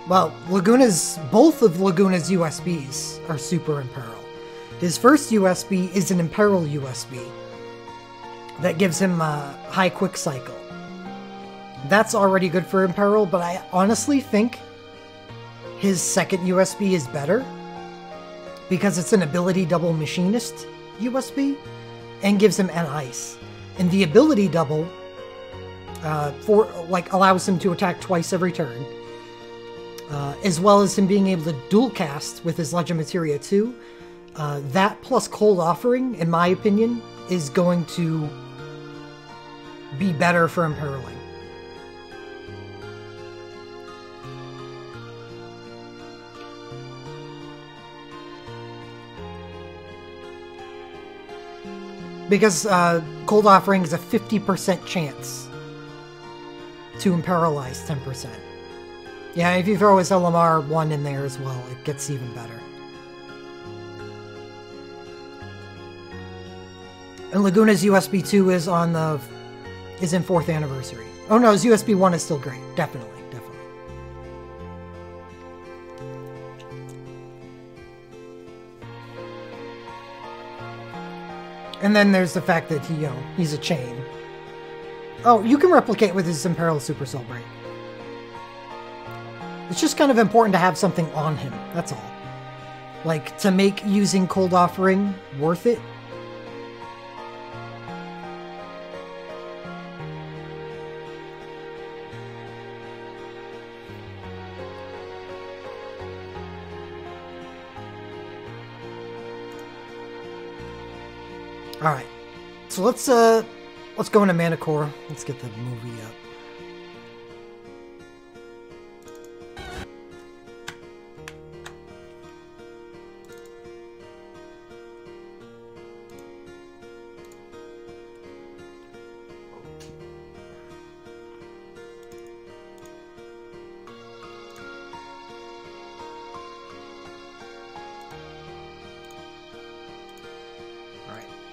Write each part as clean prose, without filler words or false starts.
Well, both of Laguna's USBs are super Imperil. His first USB is an Imperil USB that gives him a high quick cycle. That's already good for Imperil, but I honestly think his second USB is better because it's an ability double machinist USB and gives him an ice. And the ability double allows him to attack twice every turn, as well as him being able to dual cast with his Legend Materia 2. That plus Cold Offering, in my opinion, is going to be better for Imperiling. Because Cold Offering is a 50% chance to Imperilize 10%. Yeah, if you throw his LMR 1 in there as well, it gets even better. And Laguna's USB 2 is in 4th anniversary. Oh no, his USB 1 is still great. Definitely. And then there's the fact that he's a chain. Oh, you can replicate with his Imperial Super Soul Break. It's just kind of important to have something on him, that's all. Like, to make using Cold Offering worth it. Alright, so let's go into Manticore. Let's get the movie up.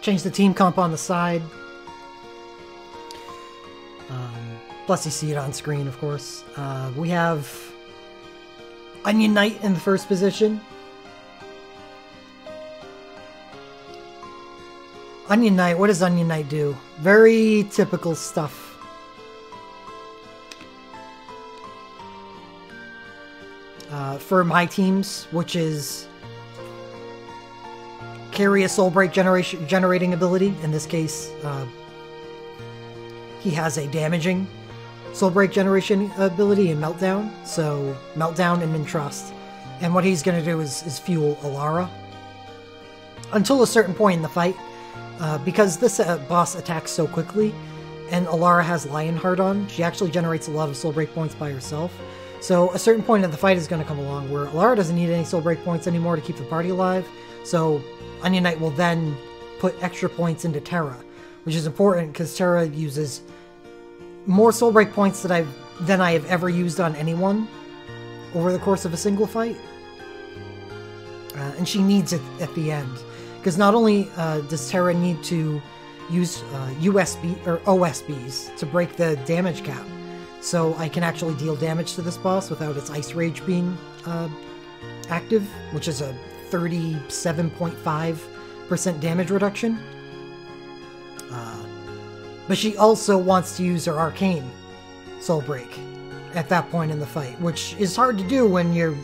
Change the team comp on the side. Plus you see it on screen, of course. We have Onion Knight in the first position. Onion Knight, what does Onion Knight do? Very typical stuff. For my teams, which is carry a Soul Break generating ability. In this case, he has a damaging Soul Break generation ability in Meltdown. So Meltdown and Entrust. And what he's going to do is fuel Alara. Until a certain point in the fight, because this boss attacks so quickly, and Alara has Lionheart on, she actually generates a lot of Soul Break points by herself. So a certain point in the fight is going to come along where Alara doesn't need any Soul Break points anymore to keep the party alive. So Onion Knight will then put extra points into Terra, which is important because Terra uses more Soul Break points than I have ever used on anyone over the course of a single fight. And she needs it at the end. Because not only does Terra need to use USB or OSBs to break the damage cap, so I can actually deal damage to this boss without its Ice Rage being active, which is a 37.5% damage reduction. But she also wants to use her Arcane Soul Break at that point in the fight, which is hard to do when you're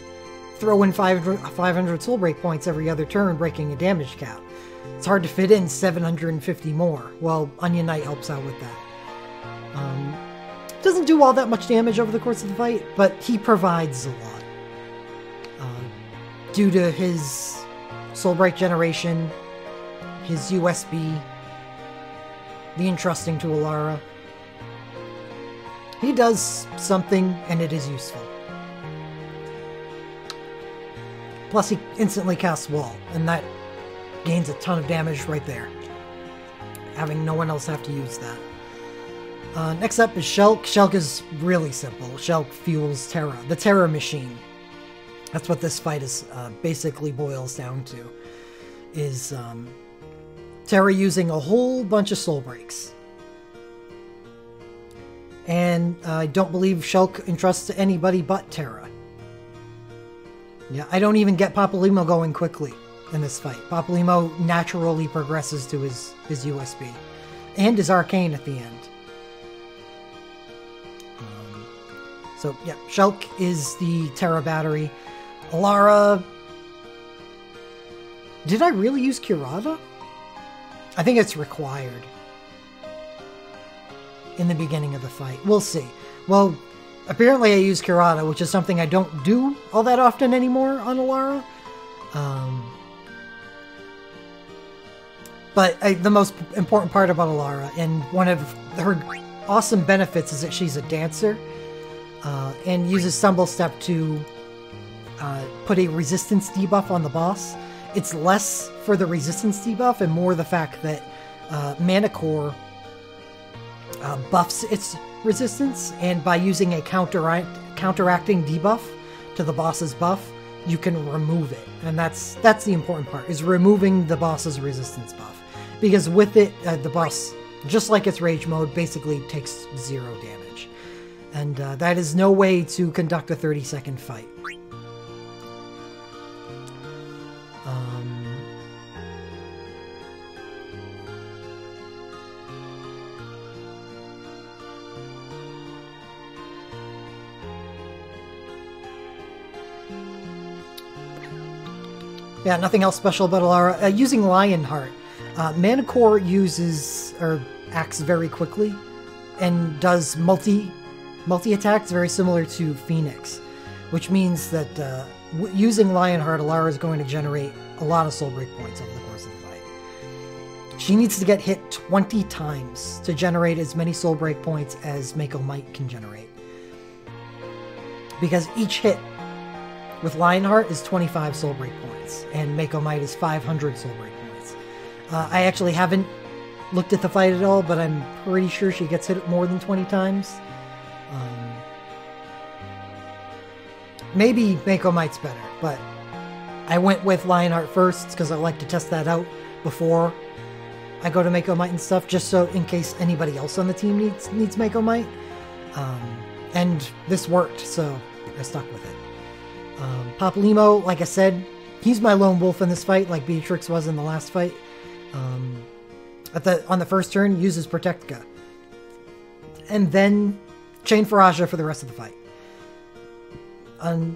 throwing 500 Soul Break points every other turn, breaking a damage cap. It's hard to fit in 750 more. Well, Onion Knight helps out with that. Doesn't do all that much damage over the course of the fight, but he provides a lot. Due to his Soul Break generation, his USB, the entrusting to Alara. He does something, and it is useful. Plus, he instantly casts Wall, and that gains a ton of damage right there, having no one else have to use that. Next up is Shulk. Shulk is really simple. Shulk fuels Terra, the Terra machine. That's what this fight is basically boils down to. Is Terra using a whole bunch of Soul Breaks. And I don't believe Shulk entrusts to anybody but Terra. Yeah, I don't even get Papalymo going quickly in this fight. Papalymo naturally progresses to his USB. And his Arcane at the end. So, yeah, Shulk is the Terra battery. Alara... Did I really use Kurata? I think it's required. In the beginning of the fight. We'll see. Well, apparently I use Kurata, which is something I don't do all that often anymore on Alara. But the most important part about Alara, and one of her awesome benefits, is that she's a dancer. And uses Stumble Step to put a resistance debuff on the boss. It's less for the resistance debuff and more the fact that Manticore buffs its resistance, and by using a counteracting debuff to the boss's buff, you can remove it. And that's the important part, is removing the boss's resistance buff. Because with it, the boss, just like its rage mode, basically takes 0 damage. And that is no way to conduct a 30-second fight. Yeah, nothing else special about Alara. Using Lionheart, Manticore acts very quickly and does multi-attacks very similar to Phoenix, which means that using Lionheart, Alara is going to generate a lot of soul break points over the course of the fight. She needs to get hit 20 times to generate as many soul break points as Mako Might can generate. Because each hit with Lionheart is 25 soul break points, and Mako Might is 500 soul break points. I actually haven't looked at the fight at all, but I'm pretty sure she gets hit more than 20 times. Maybe Mako Might's better, but I went with Lionheart first because I like to test that out before I go to Mako Might and stuff, just so in case anybody else on the team needs Mako Might. And this worked, so I stuck with it. Papalymo, like I said, he's my lone wolf in this fight, like Beatrix was in the last fight. On the first turn, uses Protectka. And then Chain Faraja for the rest of the fight.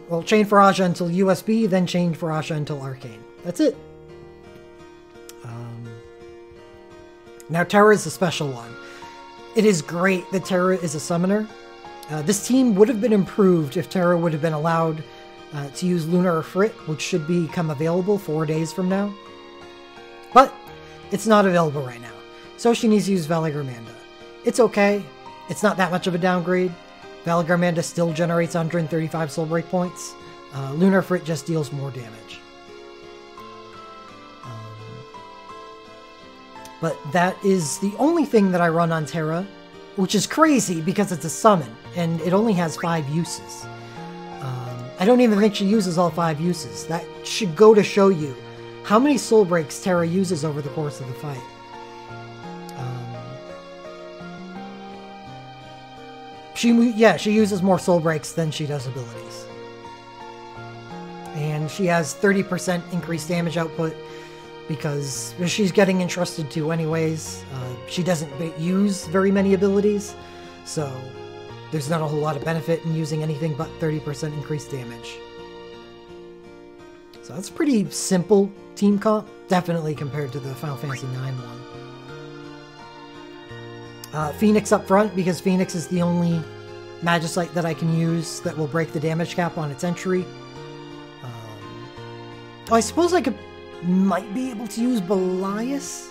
Well, Chain Faraja until USB, then Chain Faraja until Arcane. That's it. Now Terra is a special one. It is great that Terra is a summoner. This team would have been improved if Terra would have been allowed to use Luna or Frit, which should become available 4 days from now. But it's not available right now, so she needs to use Valagarmanda. It's okay. It's not that much of a downgrade. Valagarmanda still generates 135 soul break points. Luna or Frit just deals more damage. But that is the only thing that I run on Terra, which is crazy because it's a summon, and it only has 5 uses. I don't even think she uses all 5 uses. That should go to show you how many soul breaks Terra uses over the course of the fight. She uses more soul breaks than she does abilities. And she has 30% increased damage output because she's getting entrusted to anyways. She doesn't use very many abilities, so there's not a whole lot of benefit in using anything but 30% increased damage. So that's pretty simple team comp, definitely compared to the Final Fantasy IX one. Phoenix up front, because Phoenix is the only Magicite that I can use that will break the damage cap on its entry. I suppose I might be able to use Belias.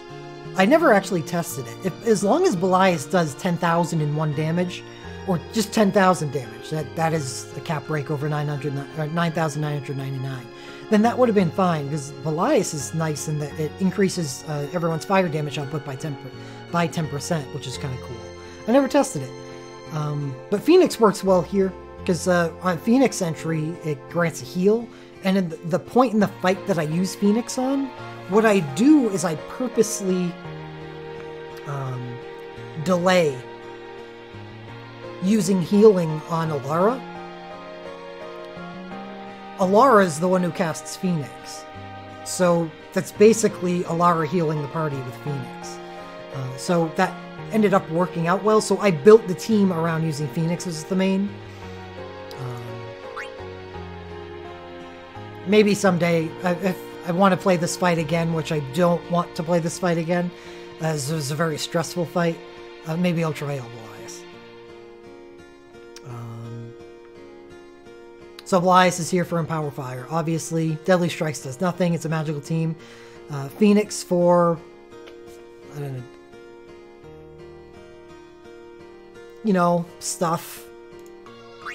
I never actually tested it. As long as Belias does 10,001 damage, or just 10,000 damage, that is a cap break over 9,999, then that would have been fine, because Belias is nice in that it increases everyone's fire damage output by 10%, which is kind of cool. I never tested it. But Phoenix works well here, because on Phoenix entry, it grants a heal, and in the point in the fight that I use Phoenix on, what I do is I purposely delay using healing on Alara Alara is the one who casts Phoenix. So that's basically Alara healing the party with Phoenix. So that ended up working out well. So I built the team around using Phoenix as the main. Maybe someday, if I want to play this fight again, which I don't want to play this fight again, as it was a very stressful fight, maybe I'll try Elias. So Elias is here for Empower Fire. Obviously, Deadly Strikes does nothing. It's a magical team. Phoenix for... I don't know. You know, stuff.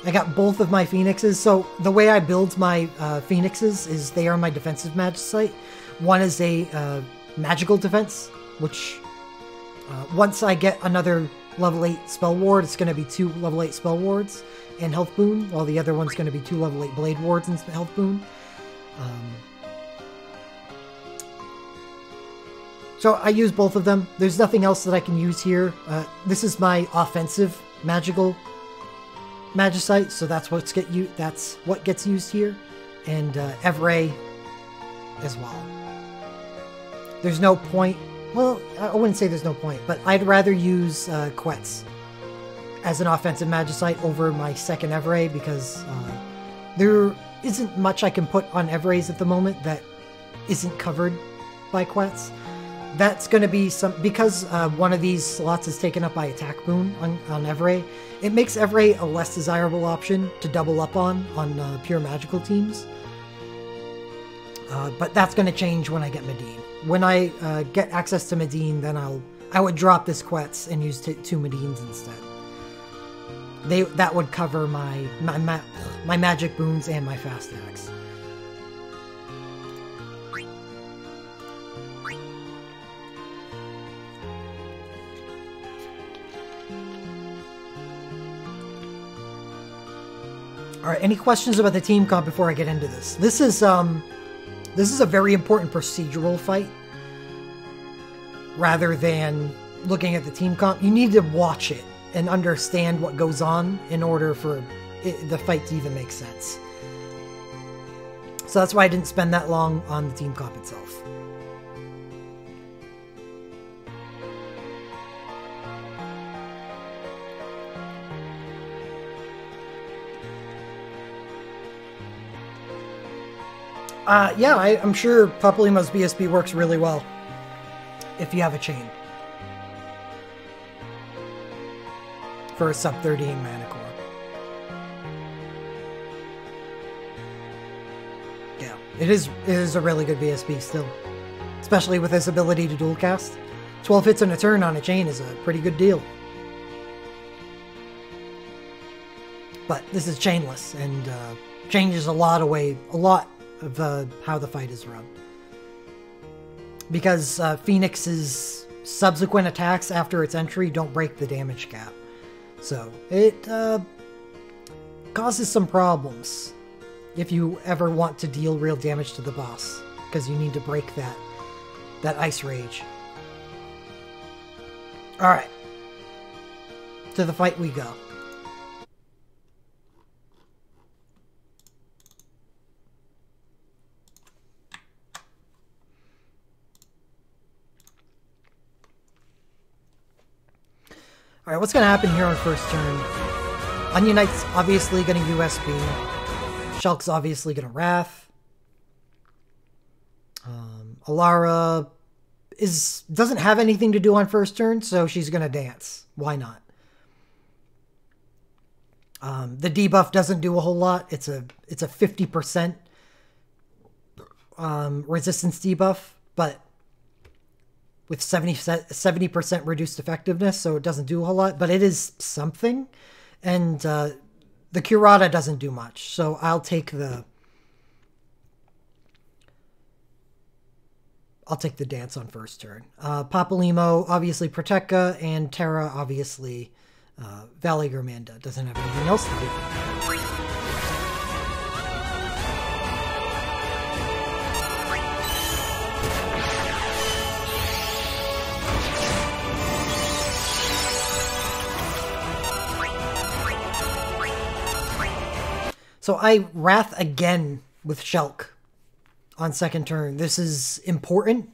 I got both of my Phoenixes. So the way I build my Phoenixes is they are my defensive Magicite. One is a magical defense, which once I get another level 8 spell ward, it's going to be 2 level 8 spell wards and health boon, while the other one's going to be 2 level 8 blade wards and health boon. So I use both of them. There's nothing else that I can use here. This is my offensive magical Magicite, so that's what gets used here, and Evray as well. There's no point. Well, I wouldn't say there's no point, but I'd rather use Quetz as an offensive Magicite over my second Evray because there isn't much I can put on Evrays at the moment that isn't covered by Quetz. That's going to be because one of these slots is taken up by attack boon on Evray. It makes Evray a less desirable option to double up on pure magical teams. But that's going to change when I get Medine. When I get access to Medine, then I would drop this Quetz and use 2 Medines instead. That would cover my magic boons and my fast axe. All right, any questions about the team comp before I get into this? This is a very important procedural fight. Rather than looking at the team comp, you need to watch it and understand what goes on in order for the fight to even make sense. So that's why I didn't spend that long on the team comp itself. Yeah, I'm sure Papalymo's BSB works really well if you have a chain for a Sub30 and Manticore. Yeah, it is a really good BSB still, especially with his ability to dual cast. 12 hits in a turn on a chain is a pretty good deal. But this is chainless and changes a lot of how the fight is run. Because Phoenix's subsequent attacks after its entry don't break the damage cap. So it causes some problems if you ever want to deal real damage to the boss, because you need to break that ice rage. Alright. To the fight we go. Alright, what's going to happen here on first turn? Onion Knight's obviously going to USB. Shulk's obviously going to Wrath. Alara doesn't have anything to do on first turn, so she's going to dance. Why not? The debuff doesn't do a whole lot. It's a 50% resistance debuff, but with 70% reduced effectiveness, so it doesn't do a whole lot, but it is something. And the Curata doesn't do much, so I'll take the dance on first turn. Papalymo, obviously Protecka, and Terra, obviously Valley Gormanda. Doesn't have anything else to do. So I Wrath again with Shulk on second turn. This is important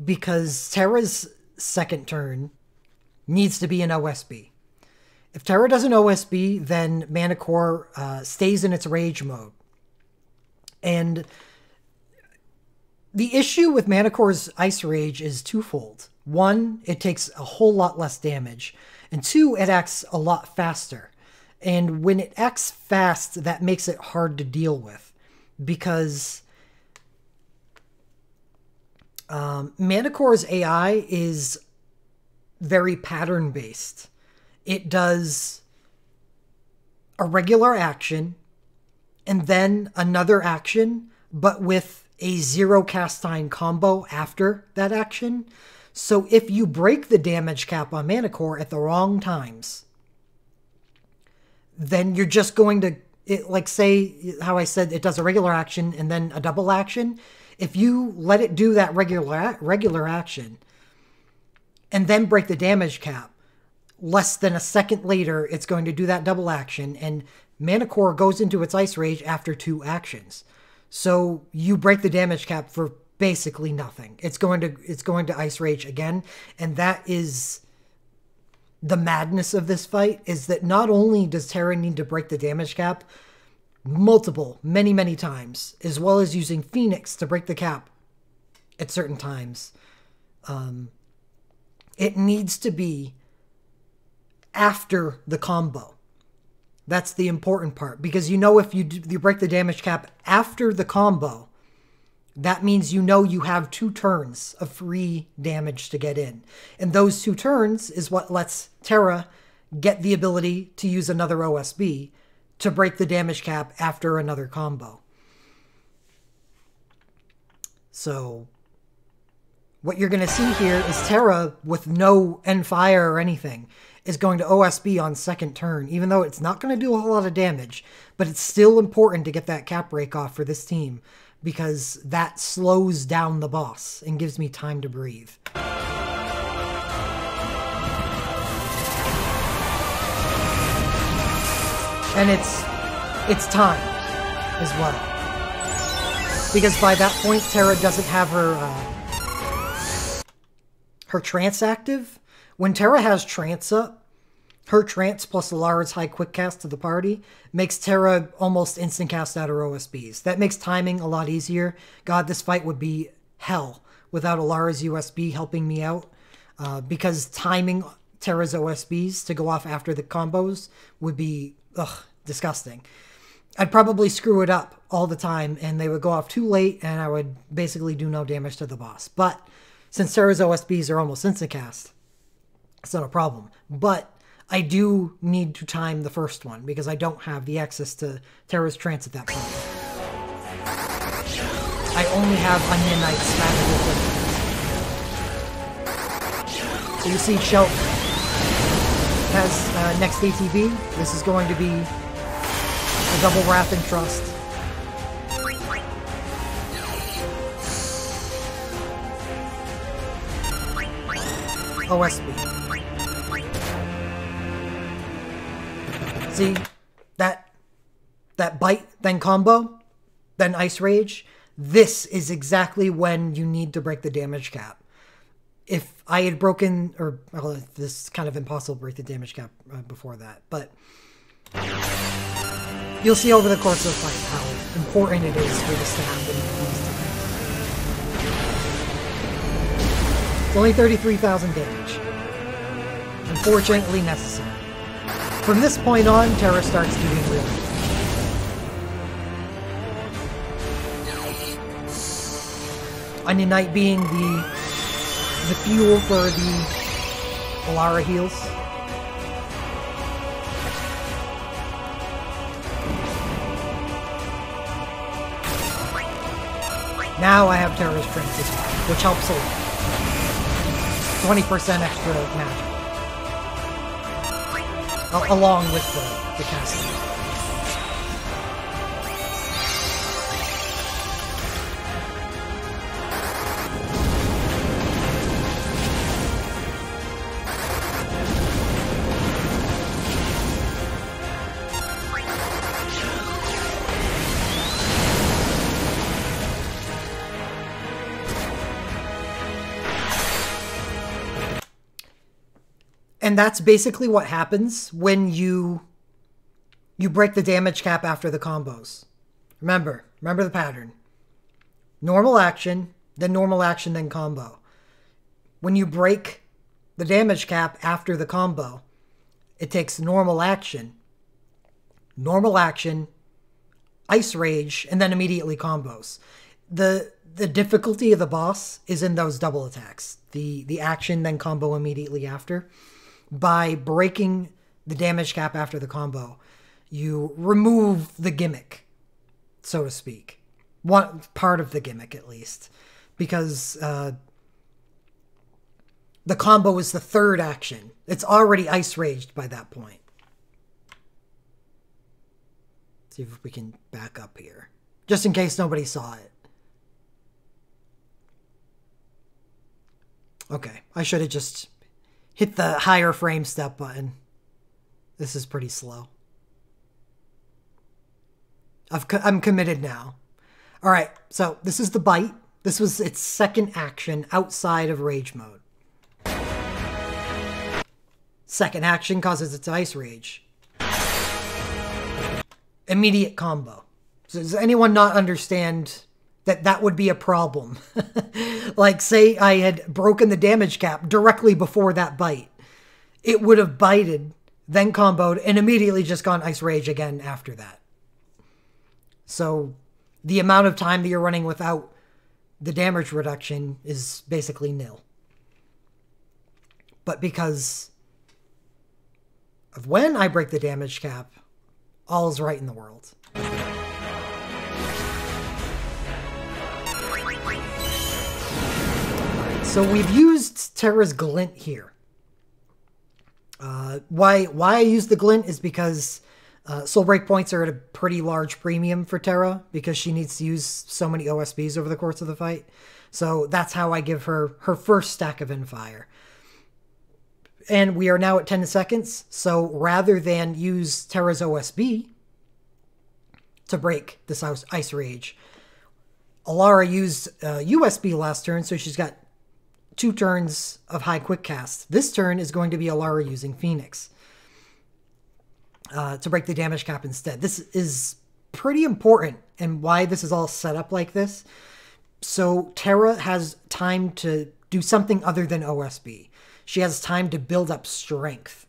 because Terra's second turn needs to be an OSB. If Terra doesn't OSB, then Manticore stays in its rage mode. And the issue with Manticore's Ice Rage is twofold. One, it takes a whole lot less damage. And two, it acts a lot faster. And when it acts fast, that makes it hard to deal with. Because Manticore's AI is very pattern-based. It does a regular action and then another action, but with a 0 cast time combo after that action. So if you break the damage cap on Manticore at the wrong times, then you're just going to, like say how I said it does a regular action and then a double action. If you let it do that regular action and then break the damage cap, less than a second later, it's going to do that double action, and Manticore goes into its Ice Rage after 2 actions. So you break the damage cap for basically nothing. It's going to Ice Rage again, and that is the madness of this fight, is that not only does Terra need to break the damage cap many times, as well as using Phoenix to break the cap at certain times, it needs to be after the combo. That's the important part, because you know if you break the damage cap after the combo, that means you know you have 2 turns of free damage to get in. And those 2 turns is what lets Terra get the ability to use another OSB to break the damage cap after another combo. So what you're going to see here is Terra, with no end fire or anything, is going to OSB on second turn, even though it's not going to do a whole lot of damage. But it's still important to get that cap break off for this team, because that slows down the boss and gives me time to breathe. And it's time as well, because by that point Terra doesn't have her trance active. When Terra has trance up, her trance plus Alara's high quick cast to the party makes Terra almost instant cast out her OSBs. That makes timing a lot easier. God, this fight would be hell without Alara's USB helping me out, because timing Terra's OSBs to go off after the combos would be disgusting. I'd probably screw it up all the time, and they would go off too late, and I would basically do no damage to the boss. But since Terra's OSBs are almost instant cast, it's not a problem. But I do need to time the first one, because I don't have the access to Terra's trance at that point. I only have Onion Knight spamming. So you see Shulk has next ATB. This is going to be a double Wrath and Trust. OSB. See, that bite, then combo, then Ice Rage. This is exactly when you need to break the damage cap. If I had broken, well, this is kind of impossible to break the damage cap before that, but you'll see over the course of the fight how important it is for this to happen these times. It's only 33,000 damage. Unfortunately necessary. From this point on, Terra starts doing really good. Onion Knight being the fuel for the Alara heals. Now I have Terra's Trance as well, which helps a lot. 20% extra magic. Along with the casting. And that's basically what happens when you break the damage cap after the combos. Remember the pattern. Normal action, then combo. When you break the damage cap after the combo, it takes normal action, Ice Rage, and then immediately combos. The difficulty of the boss is in those double attacks. The action, then combo immediately after. By breaking the damage cap after the combo, you remove the gimmick, so to speak. One part of the gimmick, at least. Because the combo is the third action. It's already Ice Raged by that point. See if we can back up here. Just in case nobody saw it. Okay, I should have just hit the higher frame step button. This is pretty slow. I'm committed now. All right, so this is the bite. This was its second action outside of Rage mode. Second action causes its Ice Rage. Immediate combo. So does anyone not understand that that would be a problem? Like, say I had broken the damage cap directly before that bite. It would have bited, then comboed, and immediately just gone Ice Rage again after that. So the amount of time that you're running without the damage reduction is basically nil. But because of when I break the damage cap, all is right in the world. So we've used Terra's Glint here. Why I use the Glint is because Soul Break points are at a pretty large premium for Terra because she needs to use so many OSBs over the course of the fight. So that's how I give her her first stack of Infire. And we are now at 10 seconds, so rather than use Terra's OSB to break this Ice Rage, Alara used USB last turn, so she's got 2 turns of high quick cast. This turn is going to be Alara using Phoenix to break the damage cap instead. This is pretty important, and why this is all set up like this. So Terra has time to do something other than OSB. She has time to build up strength.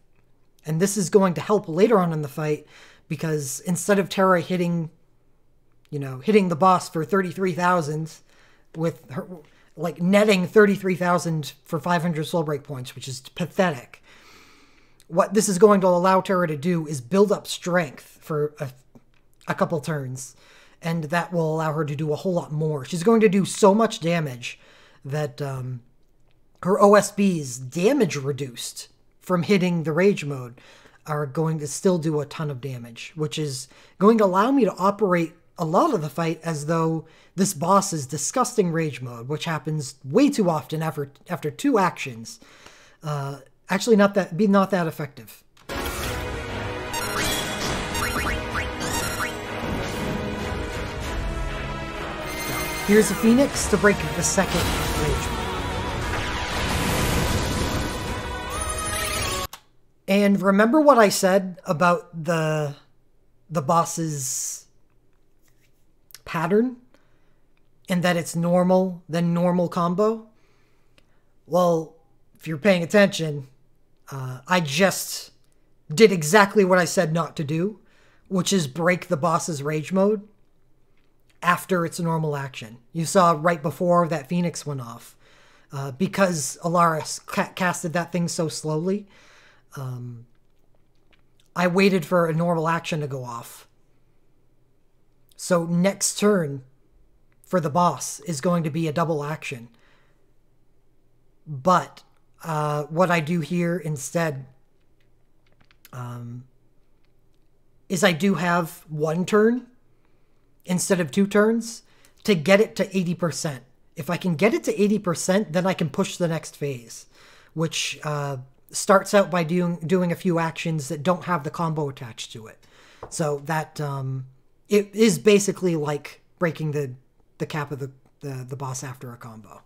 And this is going to help later on in the fight because instead of Terra hitting the boss for 33,000 with her, like, netting 33,000 for 500 Soul Break points, which is pathetic. What this is going to allow Terra to do is build up strength for a couple turns. And that will allow her to do a whole lot more. She's going to do so much damage that her OSB's damage reduced from hitting the Rage mode are going to still do a ton of damage, which is going to allow me to operate a lot of the fight as though this boss is disgusting Rage mode, which happens way too often after 2 actions. Actually, not that effective. Here's a Phoenix to break the second Rage mode. And remember what I said about the boss's pattern? And that it's normal, then normal combo? Well, if you're paying attention, I just did exactly what I said not to do, which is break the boss's Rage mode after its normal action. You saw right before that Phoenix went off. Because Alara casted that thing so slowly, I waited for a normal action to go off. So next turn for the boss is going to be a double action. But what I do here instead is I do have 1 turn instead of 2 turns to get it to 80%. If I can get it to 80%, then I can push the next phase, which starts out by doing a few actions that don't have the combo attached to it. So that it is basically like breaking the cap of the boss after a combo.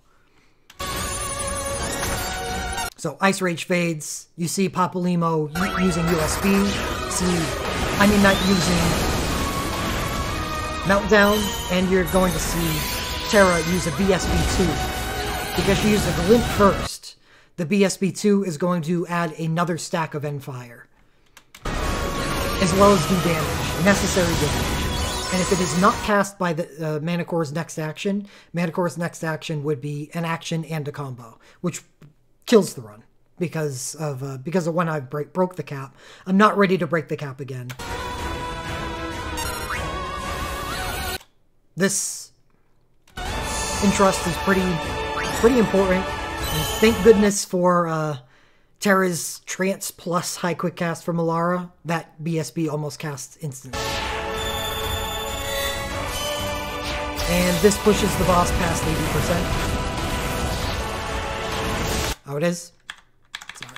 So Ice Rage fades. You see Papalymo using USB. You see Onion Knight using Meltdown. And you're going to see Terra use a BSB2. Because she used a Glint first, the BSB2 is going to add another stack of Endfire. As well as do damage. Necessary damage. And if it is not cast by the Manticore's next action would be an action and a combo, which kills the run because of when I broke the cap. I'm not ready to break the cap again. This Entrust is pretty important. And thank goodness for Terra's Trance plus high quick cast from Alara. That BSB almost casts instantly. And this pushes the boss past 80%. Oh, it is? Sorry.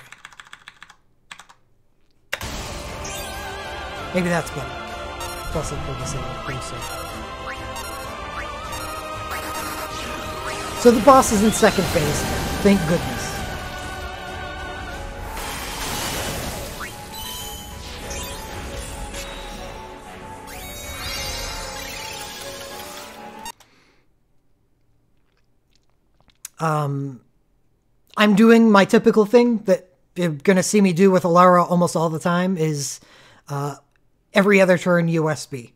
Maybe that's better. Plus I'll pull this a little closer. So the boss is in second phase. Thank goodness. I'm doing my typical thing that you're going to see me do with Alara almost all the time is every other turn USB.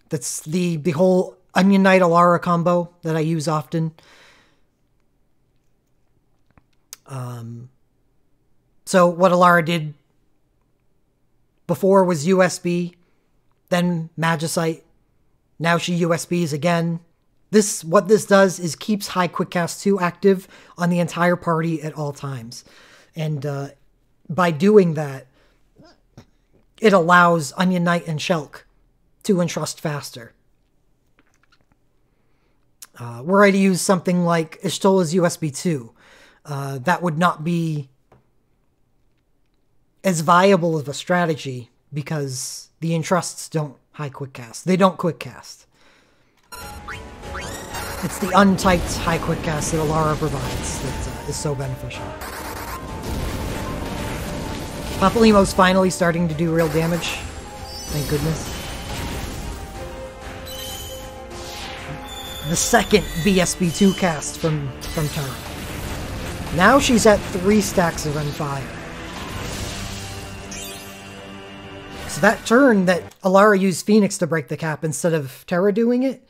That's the whole Onion Knight Alara combo that I use often. So what Alara did before was USB, then Magicite, now she USBs again. What this does is keeps High Quick Cast 2 active on the entire party at all times. And by doing that, it allows Onion Knight and Shulk to entrust faster. Were I to use something like Ishtola's USB 2, that would not be as viable of a strategy because the entrusts don't high quick cast. They don't quick cast. It's the untyped high quick cast that Alara provides that is so beneficial. Papalymo's finally starting to do real damage. Thank goodness. The second BSB2 cast from Terra. Now she's at 3 stacks of Endfire. So that turn that Alara used Phoenix to break the cap instead of Terra doing it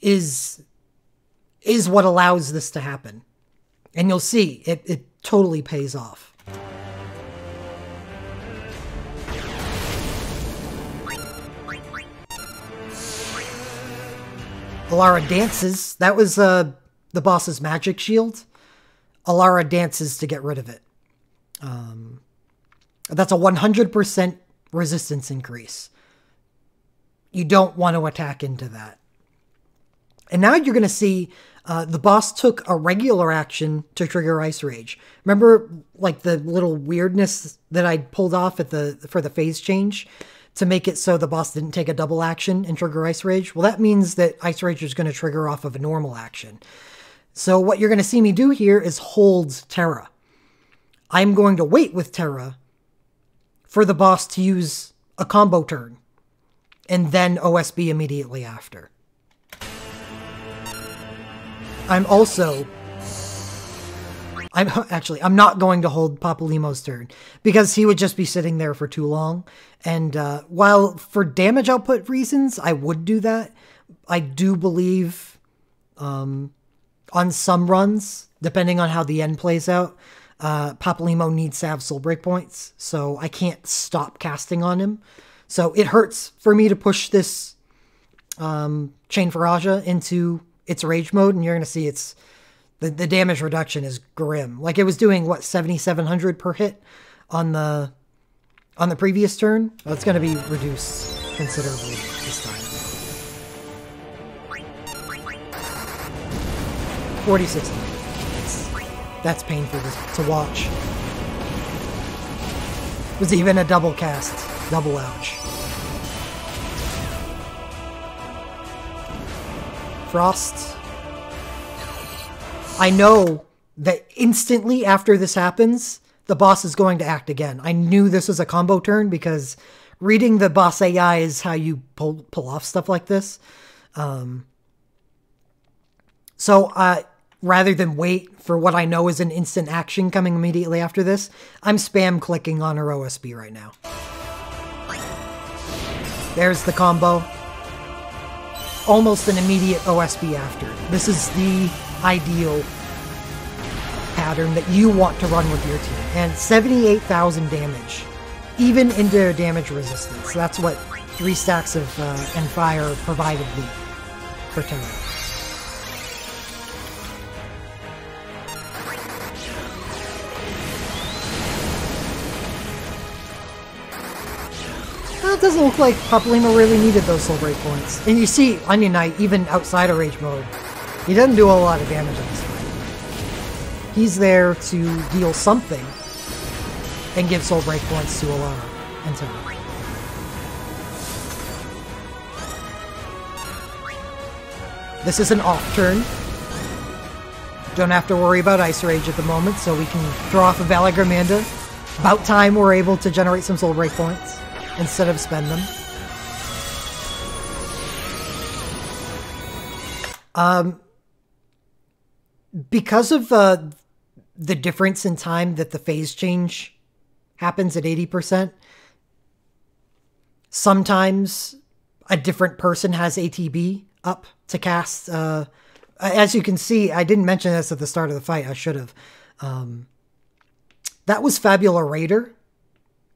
is what allows this to happen. And you'll see, it totally pays off. Alara dances. That was the boss's magic shield. Alara dances to get rid of it. That's a 100% resistance increase. You don't want to attack into that. And now you're going to see the boss took a regular action to trigger Ice Rage. Remember, like, the little weirdness that I pulled off for the phase change to make it so the boss didn't take a double action and trigger Ice Rage? Well, that means that Ice Rage is going to trigger off of a normal action. So what you're going to see me do here is hold Terra. I'm going to wait with Terra for the boss to use a combo turn, and then OSB immediately after. I'm not going to hold Papalymo's turn, because he would just be sitting there for too long. And while for damage output reasons, I would do that, I do believe on some runs, depending on how the end plays out, Papalymo needs to have soul break points, so I can't stop casting on him. So it hurts for me to push this Chain Faraja into its rage mode, and you're going to see the damage reduction is grim. Like, it was doing, what, 7,700 per hit on the previous turn? Well, it's going to be reduced considerably this time. 46. That's painful to watch. It was even a double cast. Double ouch. Frost. I know that instantly after this happens, the boss is going to act again. I knew this was a combo turn because reading the boss AI is how you pull off stuff like this. So rather than wait for what I know is an instant action coming immediately after this, I'm spam clicking on her OSB right now. There's the combo. Almost an immediate OSB after. This is the ideal pattern that you want to run with your team. And 78,000 damage, even into damage resistance. That's what 3 stacks of and fire provided me for Terra. Well, it doesn't look like Papalymo really needed those soul break points. And you see Onion Knight, even outside of rage mode, he doesn't do a lot of damage on this fight. He's there to deal something and give soul break points to Alara and Terra. This is an off turn. Don't have to worry about Ice Rage at the moment, so we can throw off a Valagramanda. About time we're able to generate some soul break points instead of spend them. Because of the difference in time that the phase change happens at 80%, sometimes a different person has ATB up to cast. As you can see, I didn't mention this at the start of the fight. I should have. That was Fabula Raider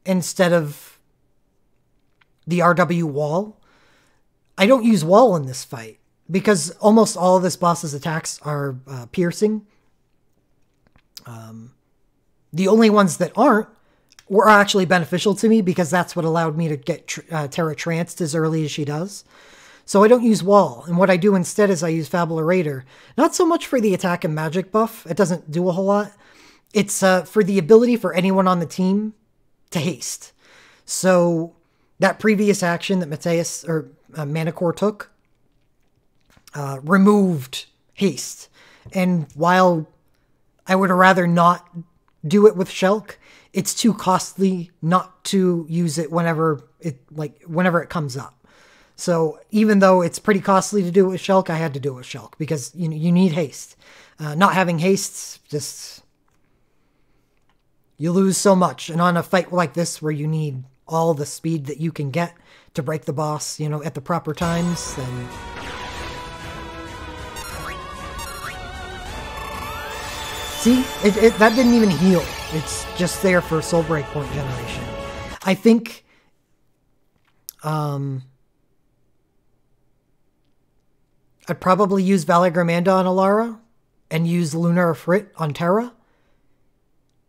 instead of the RW Wall. I don't use Wall in this fight because almost all of this boss's attacks are piercing. The only ones that aren't were actually beneficial to me because that's what allowed me to get Terra tranced as early as she does. So I don't use Wall, and what I do instead is I use Fabula Raider. Not so much for the attack and magic buff, it doesn't do a whole lot. It's for the ability for anyone on the team to haste. So that previous action that Mateus or Manticore took removed haste. And while I would rather not do it with Shulk, it's too costly not to use it whenever it comes up. So even though it's pretty costly to do it with Shulk, I had to do it with Shulk because you need haste. Not having haste, just you lose so much. And on a fight like this where you need all the speed that you can get to break the boss, at the proper times, then see, that didn't even heal. It's just there for soul break point generation. I think I'd probably use Valagramanda on Alara and use Lunar Frit on Terra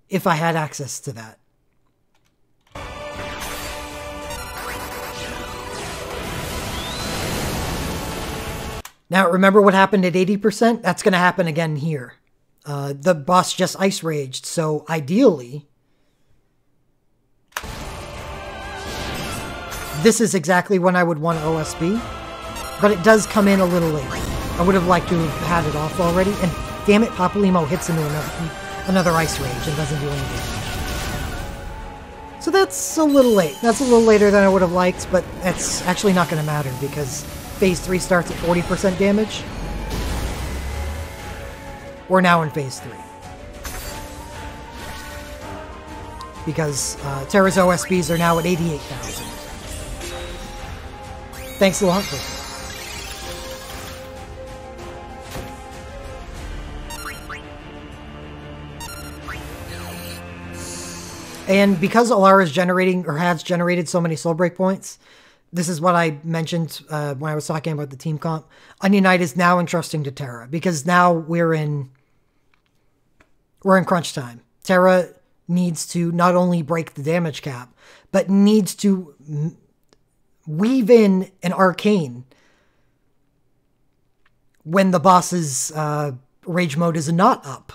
if I had access to that. Now, remember what happened at 80%? That's going to happen again here. The boss just Ice Raged, so ideally, this is exactly when I would want OSB, but it does come in a little late. I would have liked to have had it off already, and damn it, Papalymo hits into another Ice Rage and doesn't do any damage. So that's a little late. That's a little later than I would have liked, but that's actually not going to matter because Phase 3 starts at 40% damage. We're now in Phase 3. Because Terra's OSBs are now at 88,000. Thanks a lot for that. And because Alara is generating, or has generated so many soul break points, this is what I mentioned when I was talking about the team comp. Onion Knight is now entrusting to Terra because now we're in crunch time. Terra needs to not only break the damage cap, but needs to weave in an arcane when the boss's rage mode is not up.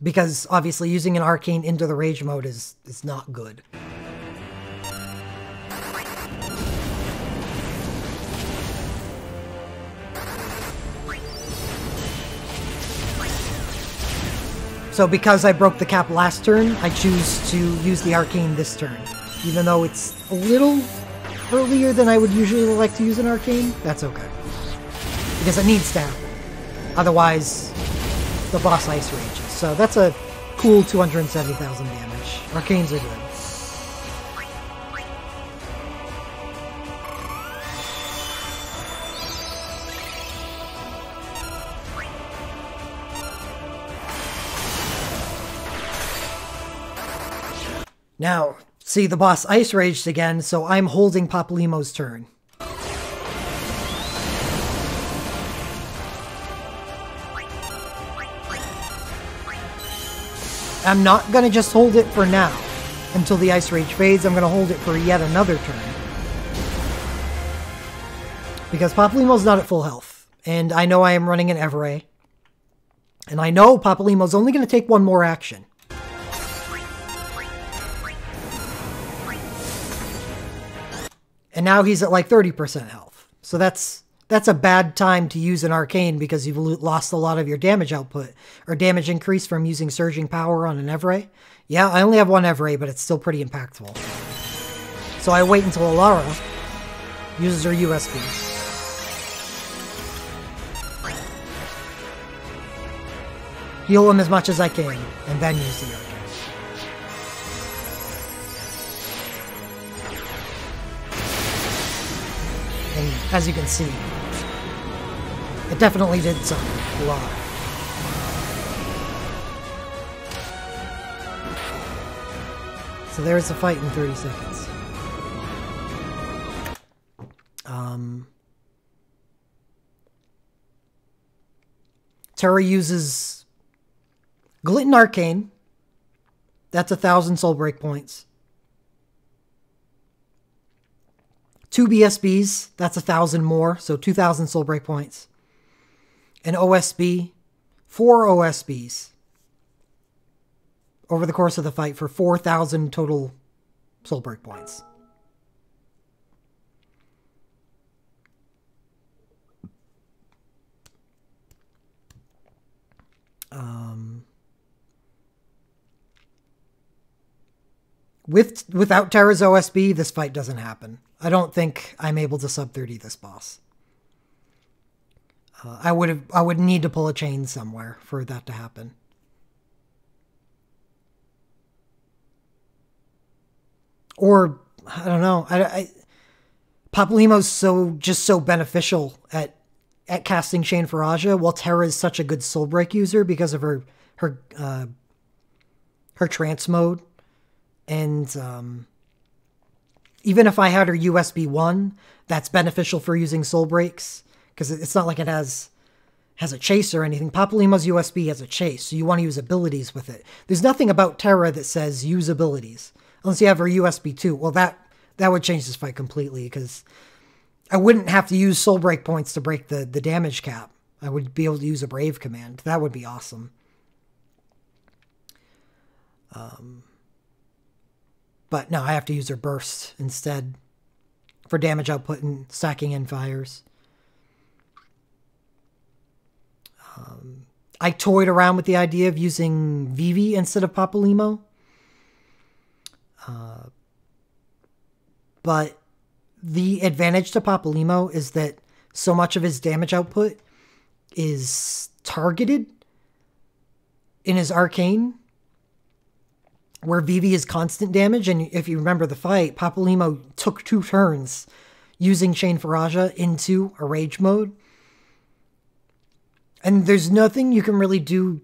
Because obviously using an arcane into the rage mode is not good. So because I broke the cap last turn, I choose to use the Arcane this turn. Even though it's a little earlier than I would usually like to use an Arcane, that's okay. Because it needs to happen. Otherwise, the boss ice rages. So that's a cool 270,000 damage. Arcanes are good. Now, see, the boss ice raged again, so I'm holding Papalymo's turn. I'm not going to just hold it for now, until the ice rage fades. I'm going to hold it for yet another turn. Because Papalymo's not at full health, and I know I am running an Everay. And I know Papalymo's only going to take one more action. And now he's at like 30% health. So that's a bad time to use an Arcane because you've lost a lot of your damage output or damage increase from using Surging Power on an Everay. Yeah, I only have one Everay, but it's still pretty impactful. So I wait until Alara uses her USB. Heal him as much as I can, and then use the Arcane. And as you can see, it definitely did something a lot. So there's the fight in 30 seconds. Terra uses Glitten Arcane. That's 1,000 soul break points. 2 BSBs, that's 1,000 more, so 2,000 soul break points. An OSB, 4 OSBs over the course of the fight for 4,000 total soul break points. Without Terra's OSB, this fight doesn't happen. I don't think I'm able to sub 30 this boss. I would need to pull a chain somewhere for that to happen. Or I don't know. Papalymo's just so beneficial at casting Chain Faraja, while Terra is such a good soul break user because of her trance mode. And even if I had her USB 1, that's beneficial for using soul breaks, because it's not like it has a chase or anything. Papalymo's USB has a chase, so you want to use abilities with it. There's nothing about Terra that says use abilities, unless you have her USB 2. Well, that would change this fight completely, because I wouldn't have to use soul break points to break the damage cap. I would be able to use a Brave command. That would be awesome. But no, I have to use her burst instead for damage output and stacking in fires. I toyed around with the idea of using Vivi instead of Papalymo. But the advantage to Papalymo is that so much of his damage output is targeted in his Arcane, where Vivi is constant damage. And if you remember the fight, Papalymo took 2 turns using Chain Faraja into a rage mode. And there's nothing you can really do.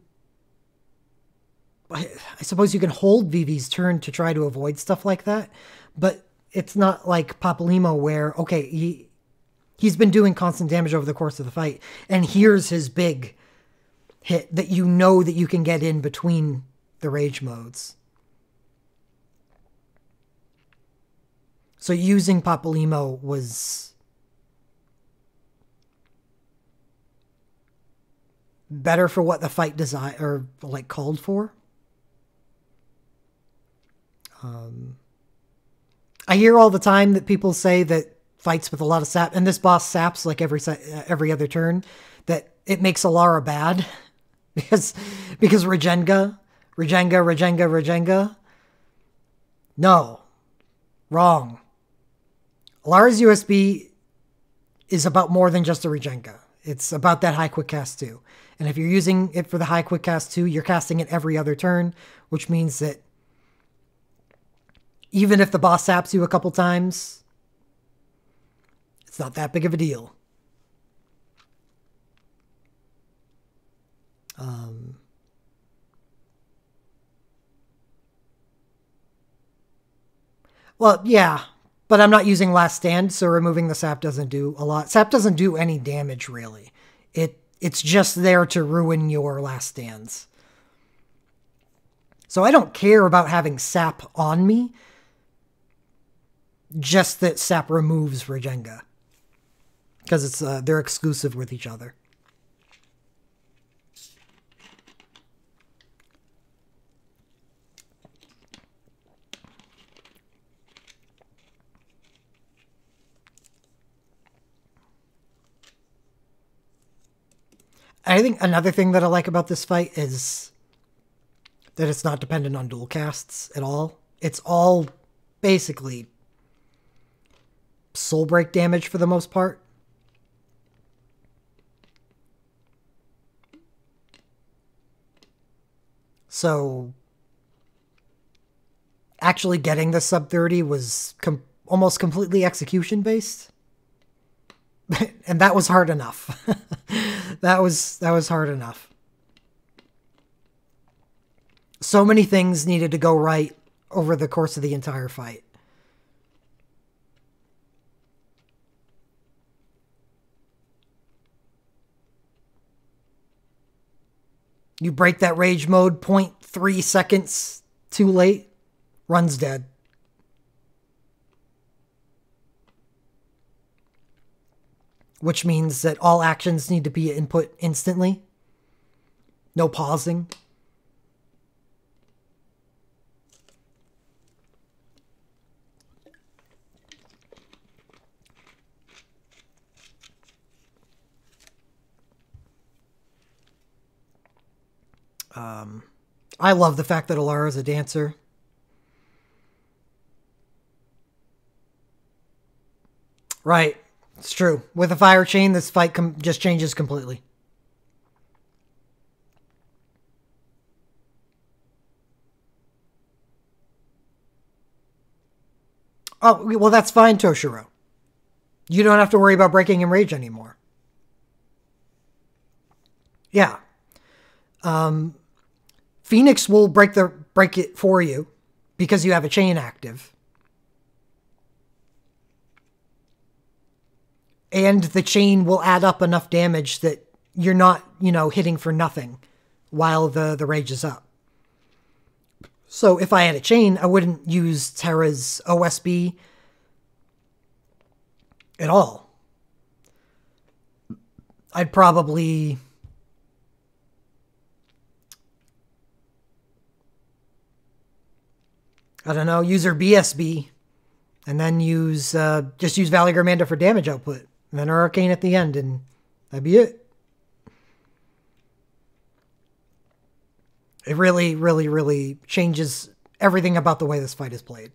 I suppose you can hold Vivi's turn to try to avoid stuff like that, but it's not like Papalymo where, okay, he's been doing constant damage over the course of the fight, and here's his big hit that you know that you can get in between the rage modes. So using Papalymo was better for what the fight called for. I hear all the time that people say that fights with a lot of sap, and this boss saps like every other turn, that it makes Alara bad because Regenga Regenga, Regenga, Regenga. No. Wrong. Alara's USB is about more than just a Regenga. It's about that high quick cast too. And if you're using it for the high quick cast too, you're casting it every other turn, which means that even if the boss saps you a couple times, it's not that big of a deal. Well, yeah, but I'm not using Last Stand, so removing the sap doesn't do a lot. Sap doesn't do any damage, really. It's just there to ruin your Last Stands. So I don't care about having sap on me, just that sap removes Regenga. Because they're exclusive with each other. I think another thing that I like about this fight is that it's not dependent on dual casts at all. It's all basically soul break damage for the most part. So actually getting the sub-30 was almost completely execution based. And that was hard enough. that was hard enough. So many things needed to go right over the course of the entire fight. You break that rage mode 0.3 seconds too late, run's dead. Which means that all actions need to be input instantly. No pausing. I love the fact that Alara is a dancer. Right. It's true. With a fire chain, this fight just changes completely. Oh, well, that's fine, Toshiro. You don't have to worry about breaking in rage anymore. Yeah. Phoenix will break it for you because you have a chain active. And the chain will add up enough damage that you're not, hitting for nothing while the rage is up. So if I had a chain, I wouldn't use Terra's OSB at all. I'd probably... I don't know, use her BSB, and then just use Valley Garmanda for damage output, and then her Arcane at the end, and that'd be it. It really, really, really changes everything about the way this fight is played.